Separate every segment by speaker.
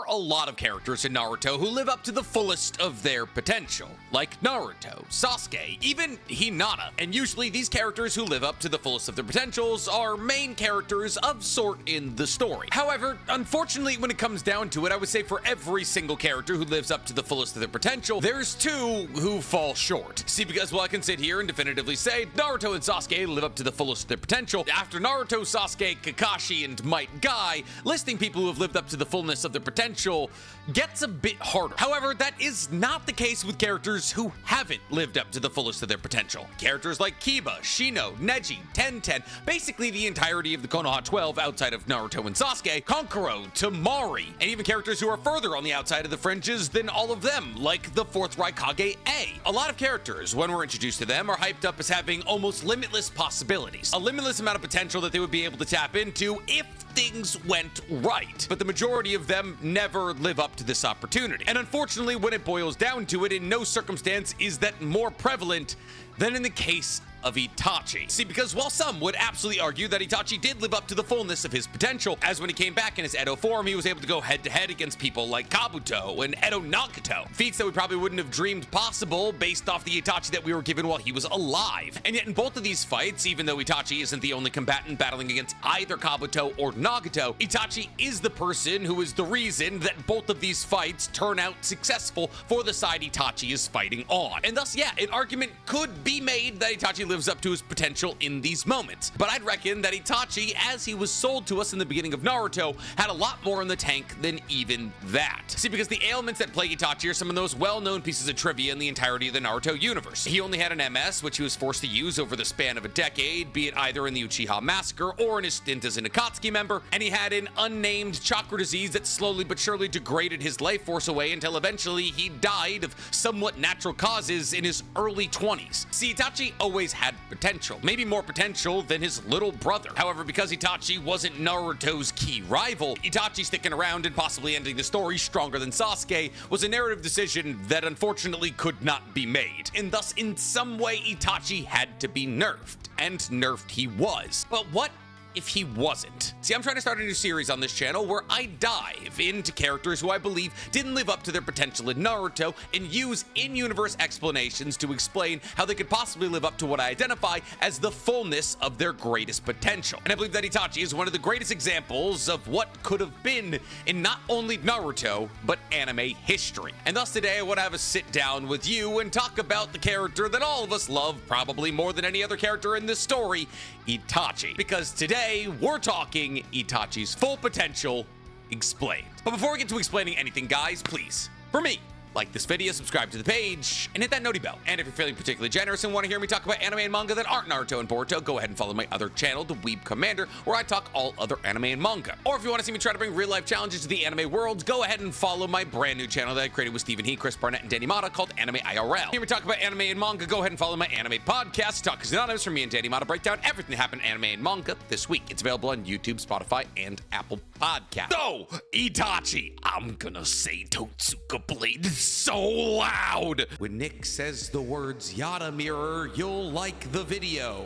Speaker 1: are a lot of characters in Naruto who live up to the fullest of their potential, like Naruto, Sasuke, even Hinata. And usually these characters who live up to the fullest of their potentials are main characters of sort in the story. However, unfortunately, when it comes down to it, I would say for every single character who lives up to the fullest of their potential, there's two who fall short. See, because while I can sit here and definitively say Naruto and Sasuke live up to the fullest of their potential, after Naruto, Sasuke, Kakashi, and Might Guy, listing people who have lived up to the fullness of their potential gets a bit harder. However, that is not the case with characters who haven't lived up to the fullest of their potential. Characters like Kiba, Shino, Neji, Tenten, basically the entirety of the Konoha 12 outside of Naruto and Sasuke, Kankuro, Tamari, and even characters who are further on the outside of the fringes than all of them, like the 4th Raikage A. A lot of characters, when we're introduced to them, are hyped up as having almost limitless possibilities, a limitless amount of potential that they would be able to tap into if things went right. But the majority of them never live up to this opportunity. And unfortunately, when it boils down to it, in no circumstance is that more prevalent than in the case of Itachi. See, because while some would absolutely argue that Itachi did live up to the fullness of his potential, as when he came back in his Edo form, he was able to go head-to-head against people like Kabuto and Edo Nagato, feats that we probably wouldn't have dreamed possible based off the Itachi that we were given while he was alive. And yet in both of these fights, even though Itachi isn't the only combatant battling against either Kabuto or Nagato, Itachi is the person who is the reason that both of these fights turn out successful for the side Itachi is fighting on. And thus, yeah, an argument could be made that Itachi lives up to his potential in these moments. But I'd reckon that Itachi, as he was sold to us in the beginning of Naruto, had a lot more in the tank than even that. See, because the ailments that plague Itachi are some of those well-known pieces of trivia in the entirety of the Naruto universe. He only had an MS, which he was forced to use over the span of a decade, be it either in the Uchiha massacre or in his stint as an Akatsuki member, and he had an unnamed chakra disease that slowly but surely degraded his life force away until eventually he died of somewhat natural causes in his early 20s. See, Itachi always had potential, maybe more potential than his little brother. However, because Itachi wasn't Naruto's key rival, Itachi sticking around and possibly ending the story stronger than Sasuke was a narrative decision that unfortunately could not be made. And thus, in some way, Itachi had to be nerfed. And nerfed he was. But what if he wasn't? See, I'm trying to start a new series on this channel where I dive into characters who I believe didn't live up to their potential in Naruto and use in-universe explanations to explain how they could possibly live up to what I identify as the fullness of their greatest potential. And I believe that Itachi is one of the greatest examples of what could have been in not only Naruto, but anime history. And thus today I want to have a sit down with you and talk about the character that all of us love probably more than any other character in this story, Itachi. Because today we're talking Itachi's full potential explained. But before we get to explaining anything, guys, please, for me, like this video, subscribe to the page, and hit that noti bell. And if you're feeling particularly generous and want to hear me talk about anime and manga that aren't Naruto and Boruto, go ahead and follow my other channel, The Weeb Commander, where I talk all other anime and manga. Or if you want to see me try to bring real-life challenges to the anime world, go ahead and follow my brand new channel that I created with Stephen He, Chris Barnett, and Danny Mata called Anime IRL. Hear me talk about anime and manga, go ahead and follow my anime podcast, Talk is Anonymous, from me and Danny Mata break down everything that happened in anime and manga this week. It's available on YouTube, Spotify, and Apple Podcasts. So, Itachi, I'm gonna say Totsuka Blade so loud. When Nick says the words Yata mirror, you'll like the video.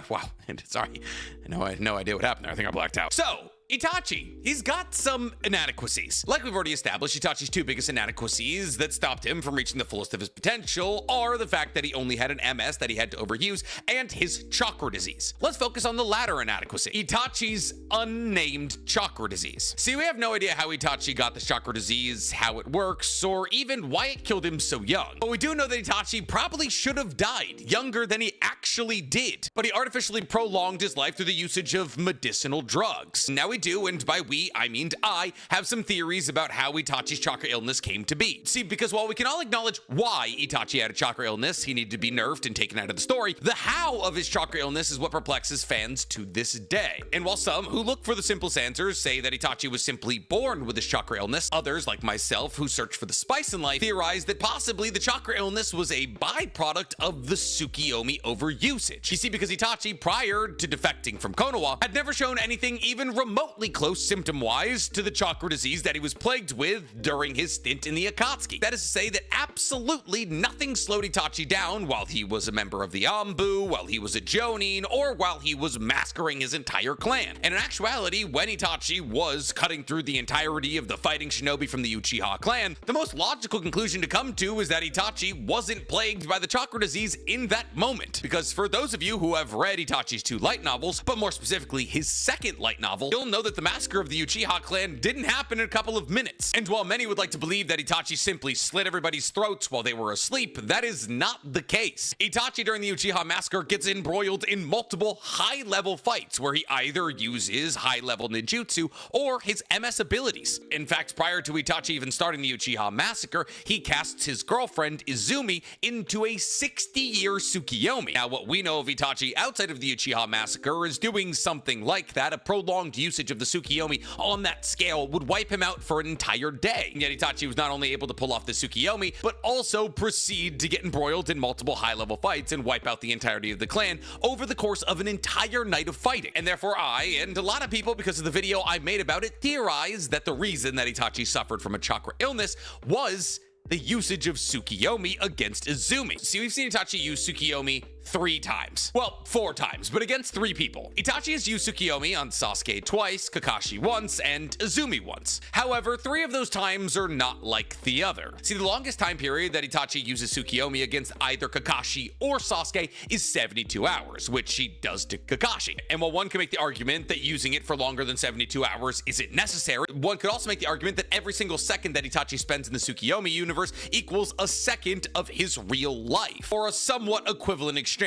Speaker 1: Wow, and sorry, I had no idea what happened there. I think I blacked out. So, Itachi, he's got some inadequacies. Like we've already established, Itachi's two biggest inadequacies that stopped him from reaching the fullest of his potential are the fact that he only had an MS that he had to overuse and his chakra disease. Let's focus on the latter inadequacy, Itachi's unnamed chakra disease. See, we have no idea how Itachi got this chakra disease, how it works, or even why it killed him so young. But we do know that Itachi probably should have died younger than he actually did. But he artificially prolonged his life through the usage of medicinal drugs. Now we do, and by we, I mean I, have some theories about how Itachi's chakra illness came to be. See, because while we can all acknowledge why Itachi had a chakra illness, he needed to be nerfed and taken out of the story, the how of his chakra illness is what perplexes fans to this day. And while some who look for the simplest answers say that Itachi was simply born with his chakra illness, others, like myself, who search for the spice in life, theorize that possibly the chakra illness was a byproduct of the Tsukuyomi overusage. You see, because Itachi, prior to defecting from Konoha, had never shown anything even remote remotely close symptom-wise to the chakra disease that he was plagued with during his stint in the Akatsuki. That is to say that absolutely nothing slowed Itachi down while he was a member of the Anbu, while he was a Jonin, or while he was massacring his entire clan. And in actuality, when Itachi was cutting through the entirety of the fighting shinobi from the Uchiha clan, the most logical conclusion to come to is that Itachi wasn't plagued by the chakra disease in that moment. Because for those of you who have read Itachi's 2 light novels, but more specifically his second light novel, you'll know that the massacre of the Uchiha clan didn't happen in a couple of minutes. And while many would like to believe that Itachi simply slit everybody's throats while they were asleep, that is not the case. Itachi during the Uchiha massacre gets embroiled in multiple high-level fights where he either uses high-level ninjutsu or his MS abilities. In fact, prior to Itachi even starting the Uchiha massacre, he casts his girlfriend Izumi into a 60-year Tsukuyomi. Now, what we know of Itachi outside of the Uchiha massacre is doing something like that. A prolonged usage of the Tsukuyomi on that scale would wipe him out for an entire day. And yet Itachi was not only able to pull off the Tsukuyomi, but also proceed to get embroiled in multiple high-level fights and wipe out the entirety of the clan over the course of an entire night of fighting. And therefore I, and a lot of people because of the video I made about it, theorize that the reason that Itachi suffered from a chakra illness was the usage of Tsukuyomi against Izumi. See, we've seen Itachi use Tsukuyomi 3 times. Well, 4 times, but against 3 people. Itachi has used Tsukuyomi on Sasuke twice, Kakashi once, and Izumi once. However, 3 of those times are not like the other. See, the longest time period that Itachi uses Tsukuyomi against either Kakashi or Sasuke is 72 hours, which he does to Kakashi. And while one can make the argument that using it for longer than 72 hours isn't necessary, one could also make the argument that every single second that Itachi spends in the Tsukuyomi universe equals a second of his real life, or a somewhat equivalent exchange.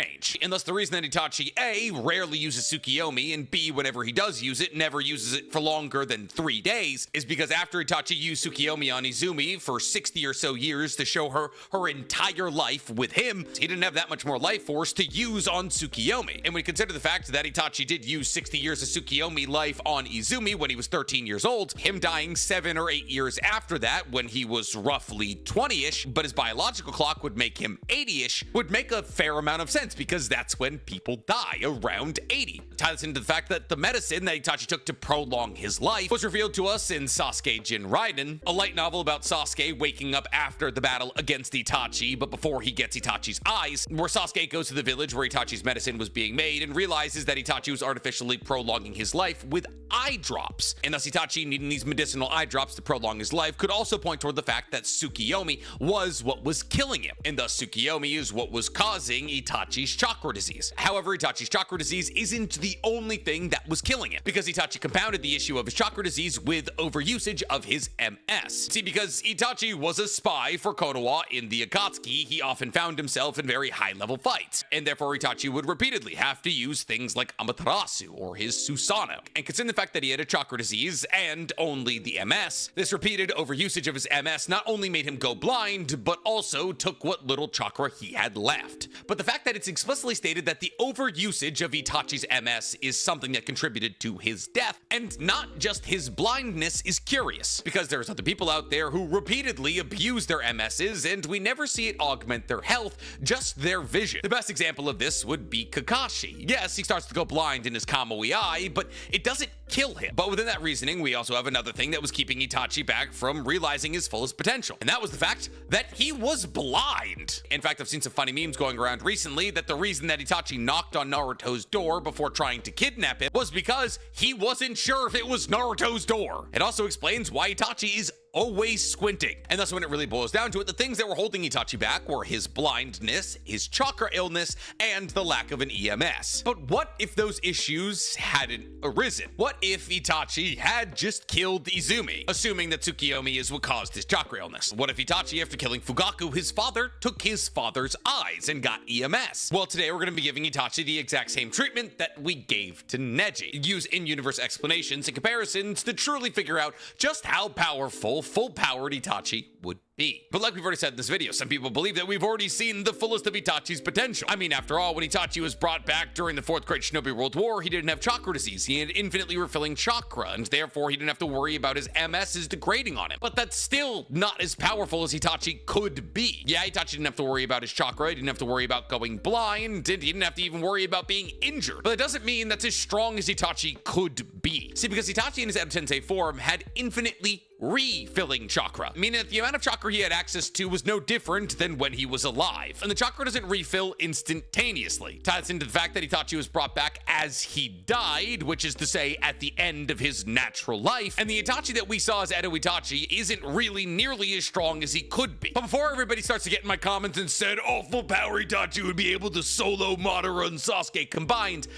Speaker 1: And thus the reason that Itachi A, rarely uses Tsukuyomi, and B, whenever he does use it, never uses it for longer than 3 days, is because after Itachi used Tsukuyomi on Izumi for 60 or so years to show her her entire life with him, he didn't have that much more life force to use on Tsukuyomi. And when we consider the fact that Itachi did use 60 years of Tsukuyomi life on Izumi when he was 13 years old, him dying 7 or 8 years after that when he was roughly 20-ish, but his biological clock would make him 80-ish, would make a fair amount of sense because that's when people die, around 80. Tie this into the fact that the medicine that Itachi took to prolong his life was revealed to us in Sasuke Jin Raiden, a light novel about Sasuke waking up after the battle against Itachi, but before he gets Itachi's eyes, where Sasuke goes to the village where Itachi's medicine was being made and realizes that Itachi was artificially prolonging his life with eye drops. And thus Itachi needing these medicinal eye drops to prolong his life could also point toward the fact that Tsukuyomi was what was killing him, and thus Tsukuyomi is what was causing Itachi's chakra disease. However, Itachi's chakra disease isn't the only thing that was killing him, because Itachi compounded the issue of his chakra disease with overusage of his MS. See, because Itachi was a spy for Konoha in the Akatsuki, he often found himself in very high-level fights, and therefore Itachi would repeatedly have to use things like Amaterasu or his Susanoo. And considering the fact that he had a chakra disease and only the MS, this repeated overusage of his MS not only made him go blind, but also took what little chakra he had left. But the fact that it's explicitly stated that the overusage of Itachi's MS is something that contributed to his death, and not just his blindness, is curious, because there's other people out there who repeatedly abuse their MSs, and we never see it augment their health, just their vision. The best example of this would be Kakashi. Yes, he starts to go blind in his Kamui eye, but it doesn't kill him. But within that reasoning, we also have another thing that was keeping Itachi back from realizing his fullest potential, and that was the fact that he was blind. In fact, I've seen some funny memes going around recently that the reason that Itachi knocked on Naruto's door before trying to kidnap him was because he wasn't sure if it was Naruto's door. It also explains why Itachi is always squinting. And thus, when it really boils down to it, the things that were holding Itachi back were his blindness, his chakra illness, and the lack of an EMS. But what if those issues hadn't arisen? What if Itachi had just killed Izumi, assuming that Tsukuyomi is what caused his chakra illness? What if Itachi, after killing Fugaku, his father, took his father's eyes and got EMS? Well, today we're going to be giving Itachi the exact same treatment that we gave to Neji. Use in-universe explanations and comparisons to truly figure out just how powerful full-powered Itachi would be. But like we've already said in this video, some people believe that we've already seen the fullest of Itachi's potential. I mean, after all, when Itachi was brought back during the 4th Great Shinobi World War, he didn't have chakra disease. He had infinitely refilling chakra, and therefore he didn't have to worry about his MS's degrading on him. But that's still not as powerful as Itachi could be. Yeah, Itachi didn't have to worry about his chakra, he didn't have to worry about going blind, he didn't have to even worry about being injured. But that doesn't mean that's as strong as Itachi could be. See, because Itachi in his Edo Tensei form had infinitely refilling chakra, meaning that the amount of chakra he had access to was no different than when he was alive. And the chakra doesn't refill instantaneously. Ties into the fact that Itachi was brought back as he died, which is to say at the end of his natural life. And the Itachi that we saw as Edo Itachi isn't really nearly as strong as he could be. But before everybody starts to get in my comments and said, oh, full power Itachi would be able to solo Madara and Sasuke combined,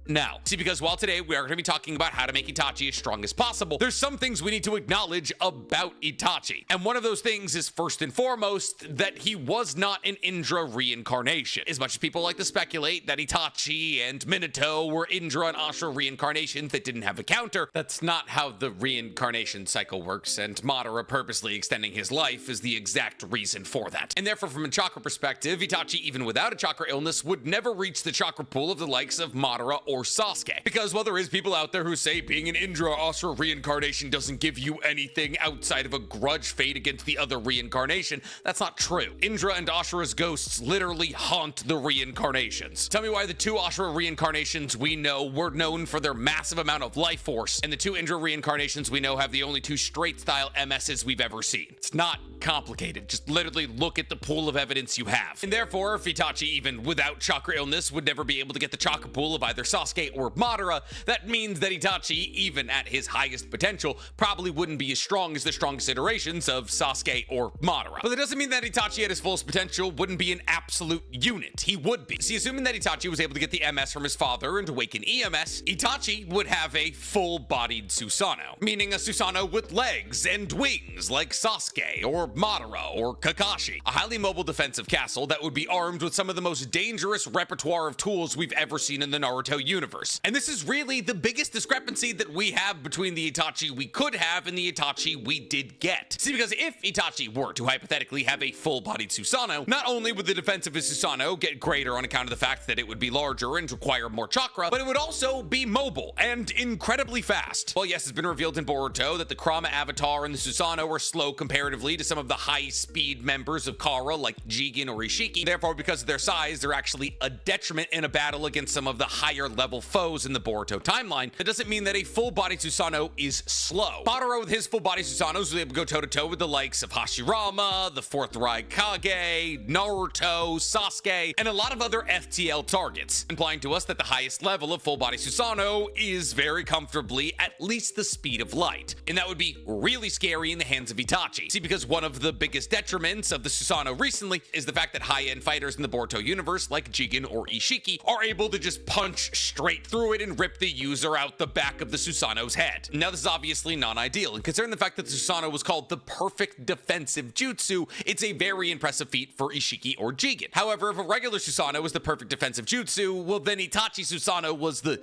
Speaker 1: now, see, because while today we are going to be talking about how to make Itachi as strong as possible, there's some things we need to acknowledge about Itachi. And one of those things is, first and foremost, that he was not an Indra reincarnation. As much as people like to speculate that Itachi and Minato were Indra and Ashura reincarnations that didn't have a counter, that's not how the reincarnation cycle works, and Madara purposely extending his life is the exact reason for that. And therefore, from a chakra perspective, Itachi, even without a chakra illness, would never reach the chakra pool of the likes of Madara or Sasuke. Because while there is people out there who say being an Indra Ashura reincarnation doesn't give you anything outside of a grudge fate against the other reincarnation, that's not true. Indra and Ashura's ghosts literally haunt the reincarnations. Tell me why the 2 Ashura reincarnations we know were known for their massive amount of life force, and the 2 Indra reincarnations we know have the only 2 straight style MSs we've ever seen. It's not complicated. Just literally look at the pool of evidence you have. And therefore, if Itachi, even without chakra illness, would never be able to get the chakra pool of either Sasuke or Madara, that means that Itachi, even at his highest potential, probably wouldn't be as strong as the strongest iterations of Sasuke or Madara. But that doesn't mean that Itachi at his fullest potential wouldn't be an absolute unit. He would be. See, assuming that Itachi was able to get the MS from his father and awaken EMS, Itachi would have a full-bodied Susanoo, meaning a Susanoo with legs and wings like Sasuke or Madara or Kakashi. A highly mobile defensive castle that would be armed with some of the most dangerous repertoire of tools we've ever seen in the Naruto universe. And this is really the biggest discrepancy that we have between the Itachi we could have and the Itachi we did get. See, because if Itachi were to hypothetically have a full-bodied Susanoo, not only would the defense of his Susanoo get greater on account of the fact that it would be larger and require more chakra, but it would also be mobile and incredibly fast. Well, yes, it's been revealed in Boruto that the Kurama Avatar and the Susanoo are slow comparatively to some of the high-speed members of Kara like Jigen or Ishiki. Therefore, because of their size, they're actually a detriment in a battle against some of the higher-level foes in the Boruto timeline. That doesn't mean that a full-body Susanoo is slow. Madara with his full-body Susanoo was able to go toe-to-toe with the likes of Hashirama, the 4th Raikage, Naruto, Sasuke, and a lot of other FTL targets, implying to us that the highest level of full-body Susanoo is very comfortably at least the speed of light. And that would be really scary in the hands of Itachi. See, because one of the biggest detriments of the Susanoo recently is the fact that high-end fighters in the Boruto universe, like Jigen or Ishiki, are able to just punch straight through it and rip the user out the back of the Susanoo's head. Now, this is obviously non-ideal, and considering the fact that the Susanoo was called the perfect defensive jutsu, it's a very impressive feat for Ishiki or Jigen. However, if a regular Susanoo was the perfect defensive jutsu, well, then Itachi Susanoo was the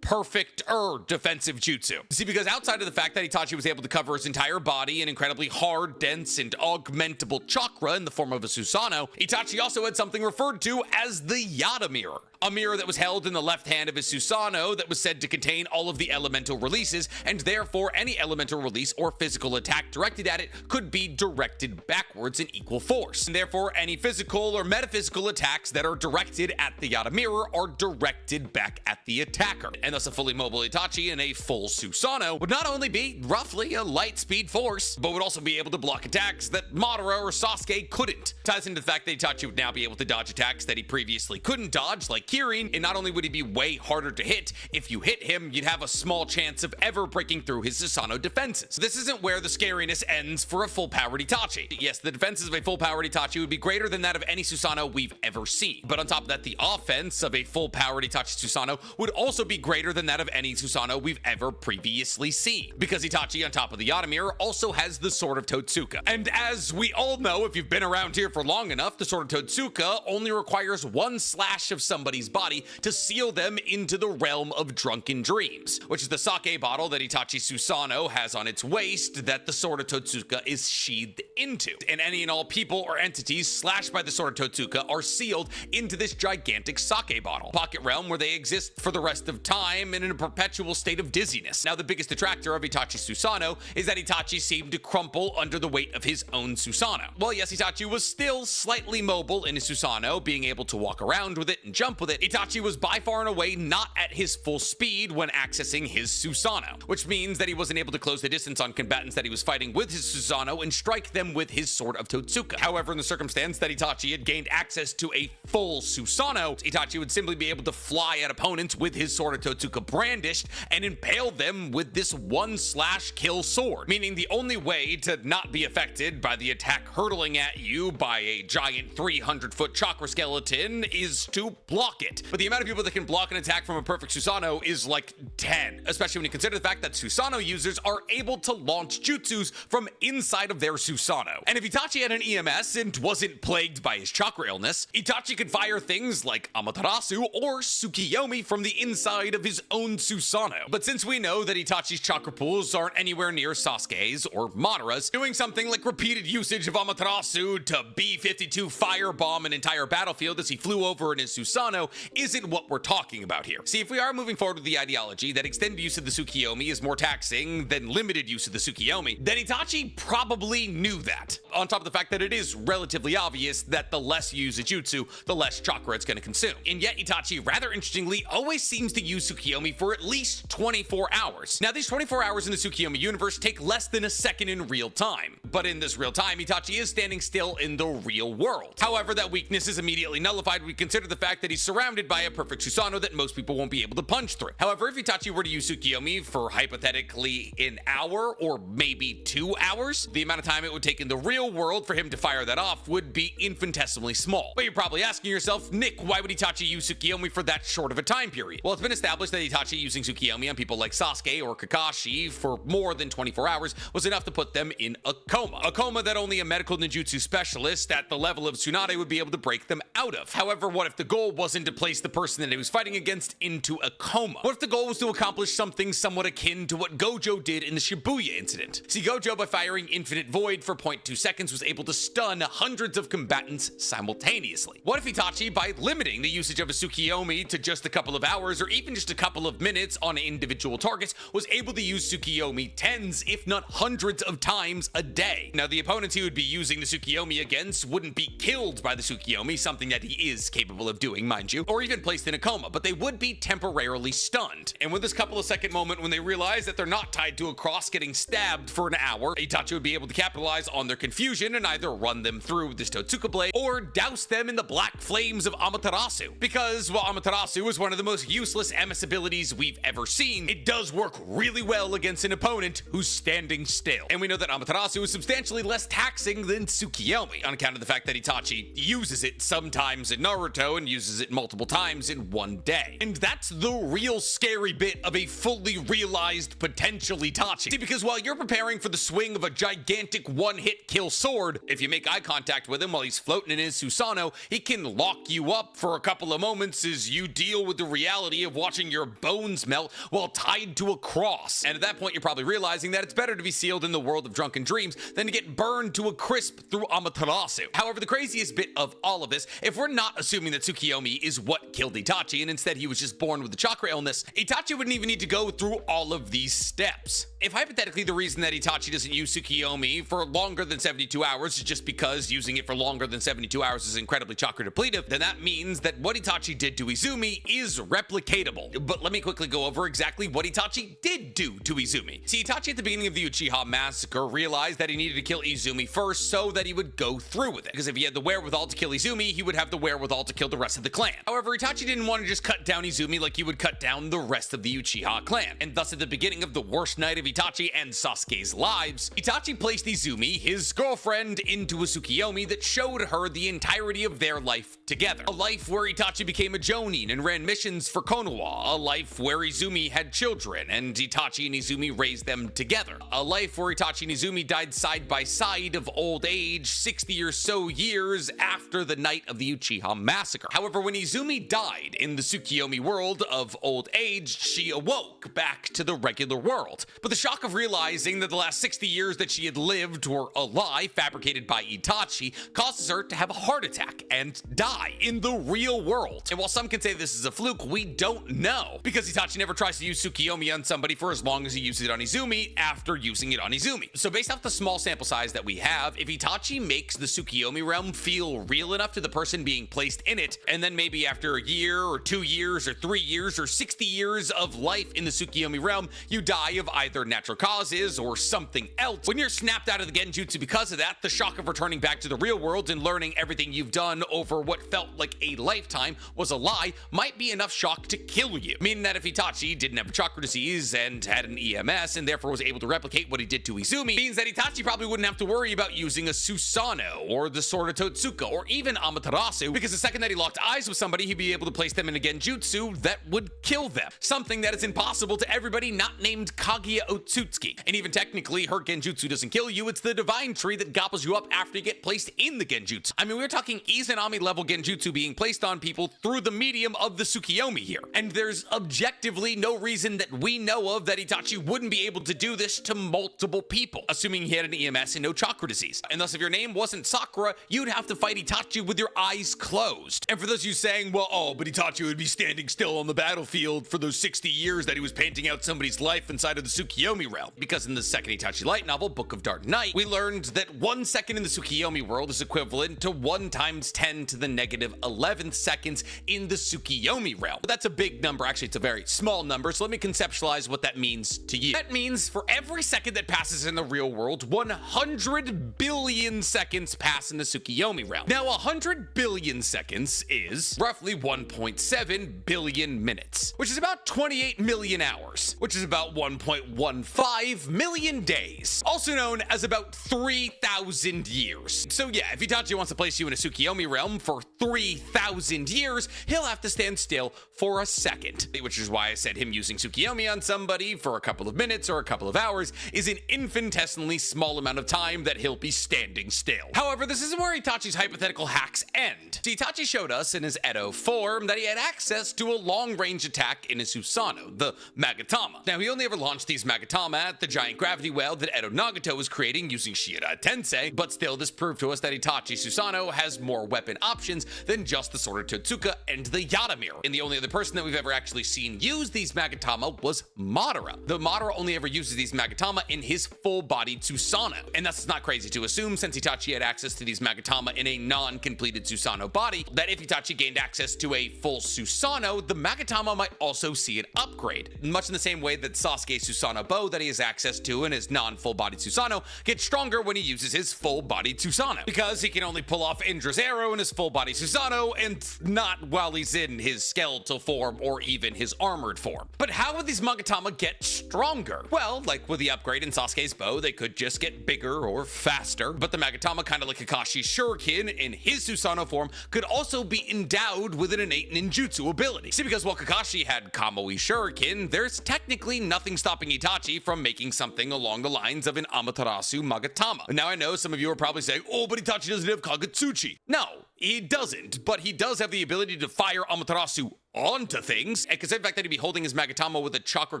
Speaker 1: perfect defensive jutsu. See, because outside of the fact that Itachi was able to cover his entire body in incredibly hard, dense, and augmentable chakra in the form of a Susanoo, Itachi also had something referred to as the Yata mirror. A mirror that was held in the left hand of his Susanoo that was said to contain all of the elemental releases, and therefore any elemental release or physical attack directed at it could be directed backwards in equal force. And therefore, any physical or metaphysical attacks that are directed at the Yata mirror are directed back at the attacker. And thus a fully mobile Itachi and a full Susanoo would not only be roughly a light speed force, but would also be able to block attacks that Madara or Sasuke couldn't. Ties into the fact that Itachi would now be able to dodge attacks that he previously couldn't dodge, like Kirin, and not only would he be way harder to hit, if you hit him, you'd have a small chance of ever breaking through his Susanoo defenses. This isn't where the scariness ends for a full-powered Itachi. Yes, the defenses of a full-powered Itachi would be greater than that of any Susanoo we've ever seen. But on top of that, the offense of a full-powered Itachi Susanoo would also be greater than that of any Susanoo we've ever previously seen. Because Itachi, on top of the Yata mirror, also has the Sword of Totsuka. And as we all know, if you've been around here for long enough, the Sword of Totsuka only requires one slash of somebody's body to seal them into the realm of drunken dreams, which is the sake bottle that Itachi Susanoo has on its waist that the Sword of Totsuka is sheathed into, and any and all people or entities slashed by the sword of Totsuka are sealed into this gigantic sake bottle pocket realm where they exist for the rest of time and in a perpetual state of dizziness. Now, the biggest detractor of Itachi's Susanoo is that Itachi seemed to crumple under the weight of his own Susanoo. Well, yes, Itachi was still slightly mobile in his Susanoo, being able to walk around with it and jump with it. Itachi was by far and away not at his full speed when accessing his Susanoo, which means that he wasn't able to close the distance on combatants that he was fighting with his Susanoo and strike them with his sword of Totsuka. However, in the circumstance that Itachi had gained access to a full Susanoo, Itachi would simply be able to fly at opponents with his sword of Totsuka brandished and impale them with this one-slash-kill sword, meaning the only way to not be affected by the attack hurtling at you by a giant 300-foot chakra skeleton is to block it. But the amount of people that can block an attack from a perfect Susanoo is like 10, especially when you consider the fact that Susanoo users are able to launch jutsus from inside of their Susanoo. And if Itachi had an EMS and wasn't plagued by his chakra illness, Itachi could fire things like Amaterasu or Tsukuyomi from the inside of his own Susanoo. But since we know that Itachi's chakra pools aren't anywhere near Sasuke's or Madara's, doing something like repeated usage of Amaterasu to B-52 firebomb an entire battlefield as he flew over in his Susanoo isn't what we're talking about here. See, if we are moving forward with the ideology that extended use of the Tsukuyomi is more taxing than limited use of the Tsukuyomi, then Itachi probably knew that. On top of the fact that it is relatively obvious that the less you use a jutsu, the less chakra it's going to consume. And yet Itachi, rather interestingly, always seems to use Tsukuyomi for at least 24 hours. Now, these 24 hours in the Tsukuyomi universe take less than a second in real time. But in this real time, Itachi is standing still in the real world. However, that weakness is immediately nullified when we consider the fact that he's surrounded by a perfect Susanoo that most people won't be able to punch through. However, if Itachi were to use Tsukuyomi for hypothetically an hour or maybe 2 hours, the amount of time it would take in the real world for him to fire that off would be infinitesimally small. But you're probably asking yourself, Nick, why would Itachi use Tsukuyomi for that short of a time period? Well, it's been established that Itachi using Tsukuyomi on people like Sasuke or Kakashi for more than 24 hours was enough to put them in a coma. A coma that only a medical ninjutsu specialist at the level of Tsunade would be able to break them out of. However, what if the goal wasn't to place the person that he was fighting against into a coma? What if the goal was to accomplish something somewhat akin to what Gojo did in the Shibuya incident? See, Gojo, by firing Infinite Void for 0.2 seconds, was able to stun hundreds of combatants simultaneously. What if Itachi, by limiting the usage of a Tsukuyomi to just a couple of hours or even just a couple of minutes on individual targets, was able to use Tsukuyomi tens, if not hundreds of times a day? Now, the opponents he would be using the Tsukuyomi against wouldn't be killed by the Tsukuyomi, something that he is capable of doing, mind you, or even placed in a coma, but they would be temporarily stunned. And with this couple of second moment when they realize that they're not tied to a cross getting stabbed for an hour, Itachi would be able to capitalize on their confusion and either run them through this Totsuka blade or douse them in the black flames of Amaterasu. Because while Amaterasu is one of the most useless MS abilities we've ever seen, it does work really well against an opponent who's standing still. And we know that Amaterasu is substantially less taxing than Tsukuyomi on account of the fact that Itachi uses it sometimes in Naruto and uses it multiple times in one day. And that's the real scary bit of a fully realized potential Itachi. See, because while you're preparing for the swing of a gigantic one-hit kill sword, if you make eye contact with him while he's floating in his Susanoo, he can lock you up for a couple of moments as you deal with the reality of watching your bones melt while tied to a cross. And at that point, you're probably realizing that it's better to be sealed in the world of drunken dreams than to get burned to a crisp through Amaterasu. However, the craziest bit of all of this, if we're not assuming that Tsukuyomi is what killed Itachi and instead he was just born with the chakra illness, Itachi wouldn't even need to go through all of these steps. If hypothetically the reason that Itachi doesn't use Tsukuyomi for longer than 72 hours is just because using it for longer than 72 hours is incredibly chakra depletive, then that means that what Itachi did to Izumi is replicatable. But let me quickly go over exactly what Itachi did do to Izumi. See, Itachi at the beginning of the Uchiha massacre realized that he needed to kill Izumi first so that he would go through with it. Because if he had the wherewithal to kill Izumi, he would have the wherewithal to kill the rest of the clan. However, Itachi didn't want to just cut down Izumi like he would cut down the rest of the Uchiha clan. And thus at the beginning of the worst night of Itachi and Sasuke's lives, Itachi placed Izumi, his girlfriend, into a Tsukuyomi that showed her the entirety of their life together. A life where Itachi became a Jonin and ran missions for Konoha. A life where Izumi had children and Itachi and Izumi raised them together. A life where Itachi and Izumi died side by side of old age 60 or so years after the night of the Uchiha massacre. However, when Izumi died in the Tsukuyomi world of old age, she awoke back to the regular world. But the shock of realizing that the last 60 years that she had lived were or a lie fabricated by Itachi causes her to have a heart attack and die in the real world. And while some can say this is a fluke, we don't know, because Itachi never tries to use Tsukuyomi on somebody for as long as he uses it on Izumi after using it on Izumi. So based off the small sample size that we have, if Itachi makes the Tsukuyomi realm feel real enough to the person being placed in it, and then maybe after a year or 2 years or 3 years or 60 years of life in the Tsukuyomi realm, you die of either natural causes or something else. When you're snapped out of the genjutsu because of that, the shock of returning back to the real world and learning everything you've done over what felt like a lifetime was a lie might be enough shock to kill you. Meaning that if Itachi didn't have a chakra disease and had an EMS and therefore was able to replicate what he did to Izumi, means that Itachi probably wouldn't have to worry about using a Susanoo or the sword of Totsuka or even Amaterasu, because the second that he locked eyes with somebody, he'd be able to place them in a genjutsu that would kill them. Something that is impossible to everybody not named Kaguya Otsutsuki. And even technically, her genjutsu doesn't kill you, it's the divine tree that gobbles you up after you get placed in the genjutsu. I mean, we're talking Izanami level genjutsu being placed on people through the medium of the Tsukuyomi here. And there's objectively no reason that we know of that Itachi wouldn't be able to do this to multiple people, assuming he had an EMS and no chakra disease. And thus, if your name wasn't Sakura, you'd have to fight Itachi with your eyes closed. And for those of you saying, well, oh, but Itachi would be standing still on the battlefield for those 60 years that he was painting out somebody's life inside of the Tsukuyomi realm. Because in the second Itachi light novel, Book of Dark Night, we learned that 1 second in the Tsukuyomi world is equivalent to 1 times 10 to the negative 11th seconds in the Tsukuyomi realm. But that's a big number. Actually, it's a very small number, so let me conceptualize what that means to you. That means for every second that passes in the real world, 100 billion seconds pass in the Tsukuyomi realm. Now, 100 billion seconds is roughly 1.7 billion minutes, which is about 28 million hours, which is about 1.15 million days, also known as about 3,000 years. So yeah, if Itachi wants to place you in a Tsukuyomi realm for 3,000 years, he'll have to stand still for a second, which is why I said him using Tsukuyomi on somebody for a couple of minutes or a couple of hours is an infinitesimally small amount of time that he'll be standing still. However, this isn't where Itachi's hypothetical hacks end. So Itachi showed us in his Edo form that he had access to a long-range attack in his Susanoo, the Magatama. Now, he only ever launched these Magatama at the giant gravity well that Edo Nagato was creating using Edo Tensei, but still, this proved to us that Itachi Susanoo has more weapon options than just the sword of Totsuka and the Yata mirror. And the only other person that we've ever actually seen use these Magatama was Madara. The Madara only ever uses these Magatama in his full-bodied Susanoo. And that's not crazy to assume, since Itachi had access to these Magatama in a non-completed Susanoo body, that if Itachi gained access to a full Susanoo, the Magatama might also see an upgrade. Much in the same way that Sasuke's Susanoo bow that he has access to in his non-full-bodied Susanoo gets stronger when he uses his full-bodied Susanoo, because he can only pull off Indra's arrow in his full-body Susanoo and not while he's in his skeletal form or even his armored form. But how would these Magatama get stronger? Well, like with the upgrade in Sasuke's bow, they could just get bigger or faster, but the Magatama, kind of like Kakashi's shuriken in his Susanoo form, could also be endowed with an innate ninjutsu ability. See, because while Kakashi had Kamui shuriken, there's technically nothing stopping Itachi from making something along the lines of an Amaterasu Magatama. Now, I know some of you are probably saying, oh, but Itachi doesn't have Kagetsuchi. No, he doesn't, but he does have the ability to fire Amaterasu onto things, and consider the fact that he'd be holding his Magatama with a chakra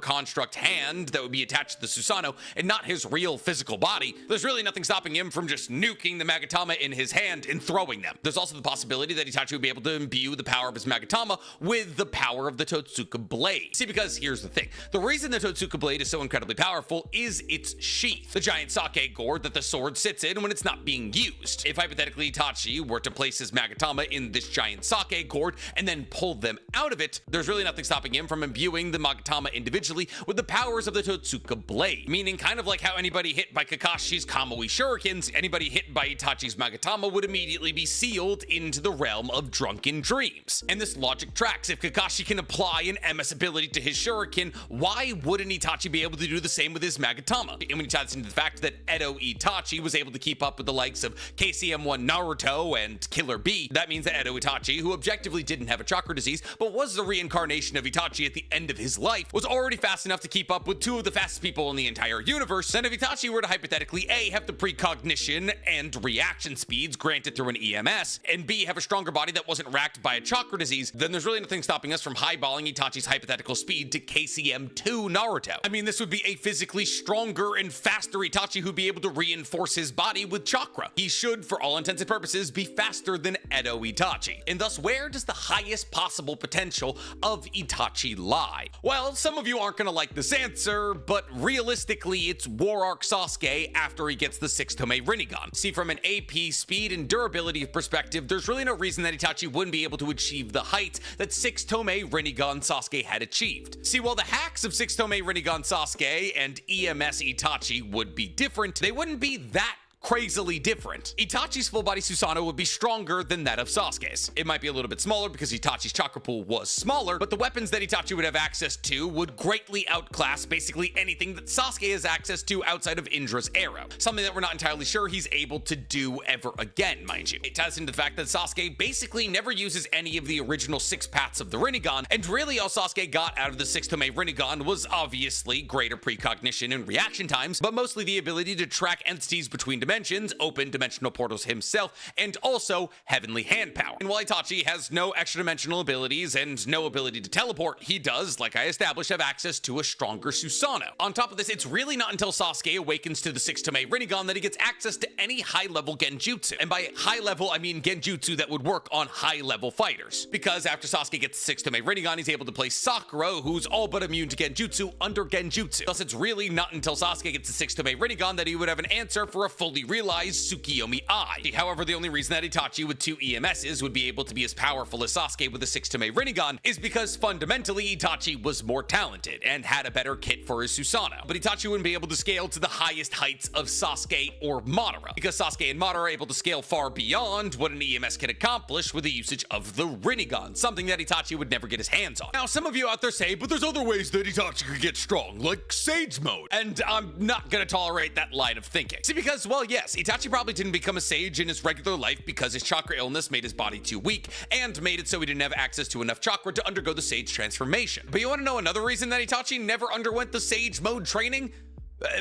Speaker 1: construct hand that would be attached to the Susanoo and not his real physical body, there's really nothing stopping him from just nuking the Magatama in his hand and throwing them. There's also the possibility that Itachi would be able to imbue the power of his Magatama with the power of the Totsuka blade. See, because here's the thing. The reason the Totsuka blade is so incredibly powerful is its sheath, the giant sake gourd that the sword sits in when it's not being used. If hypothetically Itachi were to place his Magatama in this giant sake gourd and then pull them out of it, there's really nothing stopping him from imbuing the Magatama individually with the powers of the Totsuka blade. Meaning, kind of like how anybody hit by Kakashi's Kamui shurikens, anybody hit by Itachi's Magatama would immediately be sealed into the realm of drunken dreams. And this logic tracks. If Kakashi can apply an MS ability to his shuriken, why wouldn't Itachi be able to do the same with his Magatama? And when you tie this into the fact that Edo Itachi was able to keep up with the likes of KCM1 Naruto and Killer B, that means that Edo Itachi, who objectively didn't have a chakra disease, but was the reincarnation of Itachi at the end of his life, was already fast enough to keep up with two of the fastest people in the entire universe, then if Itachi were to hypothetically A, have the precognition and reaction speeds granted through an EMS, and B, have a stronger body that wasn't racked by a chakra disease, then there's really nothing stopping us from highballing Itachi's hypothetical speed to KCM2 Naruto. I mean, this would be a physically stronger and faster Itachi who'd be able to reinforce his body with chakra. He should, for all intents and purposes, be faster than Edo Itachi. And thus, where does the highest possible potential of Itachi lie? Well, some of you aren't gonna like this answer, but realistically, it's War Arc Sasuke after he gets the 6-Tome Rinnegan. See, from an AP, speed, and durability perspective, there's really no reason that Itachi wouldn't be able to achieve the heights that 6-Tome Rinnegan Sasuke had achieved. See, while the hacks of 6-Tome Rinnegan Sasuke and EMS Itachi would be different, they wouldn't be that crazily different. Itachi's full body Susanoo would be stronger than that of Sasuke's. It might be a little bit smaller because Itachi's chakra pool was smaller, but the weapons that Itachi would have access to would greatly outclass basically anything that Sasuke has access to outside of Indra's arrow. Something that we're not entirely sure he's able to do ever again, mind you. It ties into the fact that Sasuke basically never uses any of the original 6 paths of the Rinnegan, and really all Sasuke got out of the 6-Tome Rinnegan was obviously greater precognition and reaction times, but mostly the ability to track entities between dimensions, open dimensional portals himself, and also heavenly hand power. And while Itachi has no extra dimensional abilities and no ability to teleport, he does, like I established, have access to a stronger Susanoo. On top of this, it's really not until Sasuke awakens to the 6-Tome Rinnegan that he gets access to any high-level genjutsu. And by high level, I mean genjutsu that would work on high-level fighters. Because after Sasuke gets the 6-Tome Rinnegan, he's able to place Sakura, who's all but immune to genjutsu, under genjutsu. Thus, it's really not until Sasuke gets the 6-Tome Rinnegan that he would have an answer for a fully realized Tsukuyomi Eye. However, the only reason that Itachi with 2 EMSs would be able to be as powerful as Sasuke with a 6-Tome Rinnegan is because fundamentally Itachi was more talented and had a better kit for his Susanoo. But Itachi wouldn't be able to scale to the highest heights of Sasuke or Madara, because Sasuke and Madara are able to scale far beyond what an EMS can accomplish with the usage of the Rinnegan, something that Itachi would never get his hands on. Now, some of you out there say, but there's other ways that Itachi could get strong, like Sage Mode, and I'm not gonna tolerate that line of thinking. See, because, well, yes, Itachi probably didn't become a sage in his regular life because his chakra illness made his body too weak and made it so he didn't have access to enough chakra to undergo the sage transformation. But you want to know another reason that Itachi never underwent the sage mode training?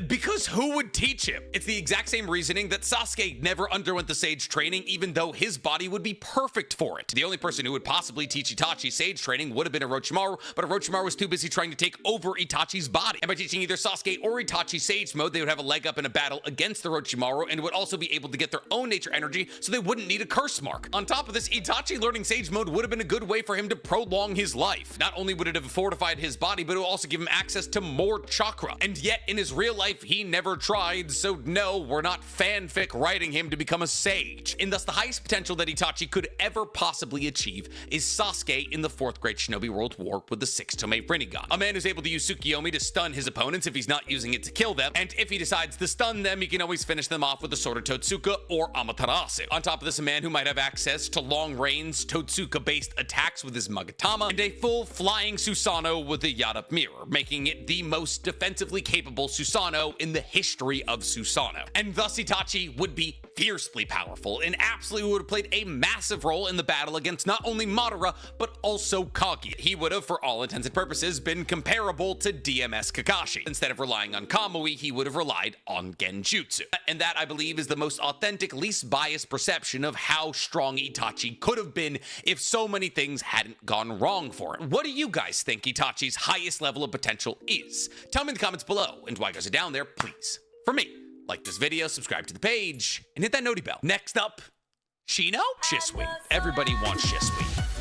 Speaker 1: Because who would teach him? It's the exact same reasoning that Sasuke never underwent the sage training, even though his body would be perfect for it. The only person who would possibly teach Itachi sage training would have been Orochimaru, but Orochimaru was too busy trying to take over Itachi's body. And by teaching either Sasuke or Itachi sage mode, they would have a leg up in a battle against Orochimaru and would also be able to get their own nature energy, so they wouldn't need a curse mark. On top of this, Itachi learning sage mode would have been a good way for him to prolong his life. Not only would it have fortified his body, but it would also give him access to more chakra. And yet, in his real life, he never tried, so no, we're not fanfic writing him to become a sage. And thus, the highest potential that Itachi could ever possibly achieve is Sasuke in the 4th Great Shinobi World War with the 6-Tome Rinnegan. A man who's able to use Tsukuyomi to stun his opponents if he's not using it to kill them, and if he decides to stun them, he can always finish them off with the sword of Totsuka or Amaterasu. On top of this, a man who might have access to long-range Totsuka-based attacks with his Magatama, and a full flying Susanoo with the Yata mirror, making it the most defensively capable Susanoo in the history of Susanoo. And thus Itachi would be fiercely powerful and absolutely would have played a massive role in the battle against not only Madara, but also Kaguya. He would have, for all intents and purposes, been comparable to DMS Kakashi. Instead of relying on Kamui, he would have relied on Genjutsu. And that, I believe, is the most authentic, least biased perception of how strong Itachi could have been if so many things hadn't gone wrong for him. What do you guys think Itachi's highest level of potential is? Tell me in the comments below, and while you guys are down there, please, for me, like this video, subscribe to the page, and hit that noti bell. Next up, Shino? Shisui. Everybody wants Shisui.